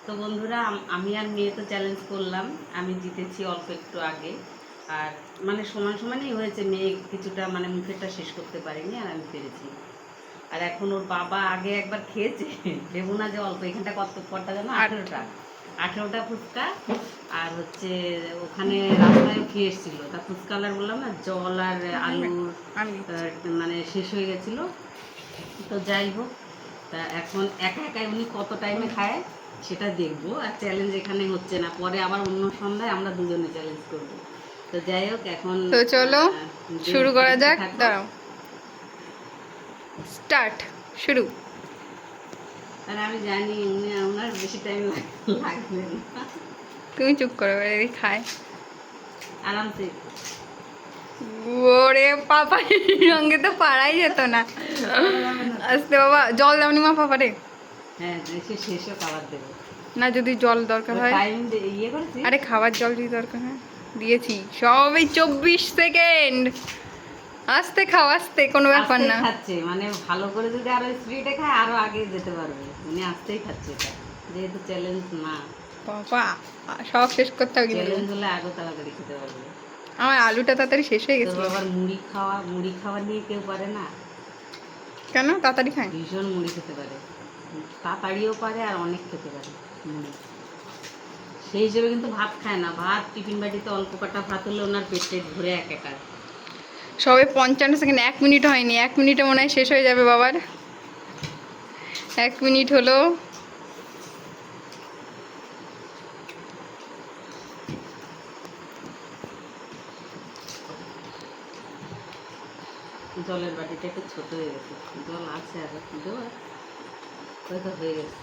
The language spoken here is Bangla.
তো বন্ধুরা, আমি আর মেয়ে তো চ্যালেঞ্জ করলাম। আমি জিতেছি অল্প একটু আগে, আর মানে সমান সমানই হয়েছে। মেয়ে কিছুটা মানে মুখেরটা শেষ করতে পারিনি, আর আমি পেরেছি। আর এখন ওর বাবা আগে একবার খেয়েছে, দেবো না যে অল্প, এখানটা কতটা জানো, 18টা ফুচকা। আর হচ্ছে ওখানে রাস্তায় খেয়ে এসেছিলো, তা ফুচকালার বললাম না, জল আর আলুর মানে শেষ হয়ে গেছিলো। তো যাই হোক, তা এখন একা একাই উনি কত টাইমে খায় সেটা দেখবো। আর চ্যালেঞ্জ এখানে হচ্ছে না, পরে আবার অন্য সন্ধ্যায় আমরা দুজনে চ্যালেঞ্জ করব। তো যাই হোক, এখন তো চলো শুরু করা যাক। দাঁড়াও, স্টার্ট, শুরু। মানে আমি জানি ওনার বেশি টাইম লাগবে না। তুমি চুপ করো, এদিকে খায় আরামসে। ওরে পাপা, সঙ্গে তো পারাই যেত না। আস্তে বাবা, জল দাওনি মা পাপারে? হ্যাঁ, এসে শেষও খাবার দেবো না, যদি জল দরকার হয়। টাইম ইয়ে করেছি। আরে খাবার জল যদি দরকার হয় দিয়েছি। সবই 24 সেকেন্ড। আস্তে খাও, আস্তে, কোনো ব্যাপার না। খাচ্ছে মানে ভালো করে যদি আরো স্পিডে খায় আরো আগে যেতে পারবে। উনি আস্তেই খাচ্ছে, এটা যেহেতু চ্যালেঞ্জ না। বাবা, সব শেষ করতে হবে কিন্তু। চ্যালেঞ্জ হলে আরো তাড়াতাড়ি খেতে পারবে। আমার আলুটা তাড়াতাড়ি শেষ হয়ে গেছে। আবার মুড়ি খাওয়া নিয়ে কেউ পারে না। কেন? তাড়াতাড়ি খায়। ভীষণ মুড়ি খেতে পারে, তাড়াতাড়িও পারে আর অনেক খেতে পারে মুড়ি। সেই হিসেবে কিন্তু ভাত খায় না। ভাত টিফিন বাটিতে অল্প কটা ভাত হলে ওনার পেট ভরে একাকার। সবে 55 সেকেন্ড, 1 মিনিট হয়নি। 1 মিনিটে মনে হয় শেষ হয়ে যাবে বাবার। 1 মিনিট হলো। জলের বাটিটা একটু ছোট হয়ে গেছে, জল আছে আর দেওয়া হয়তো হয়ে গেছে।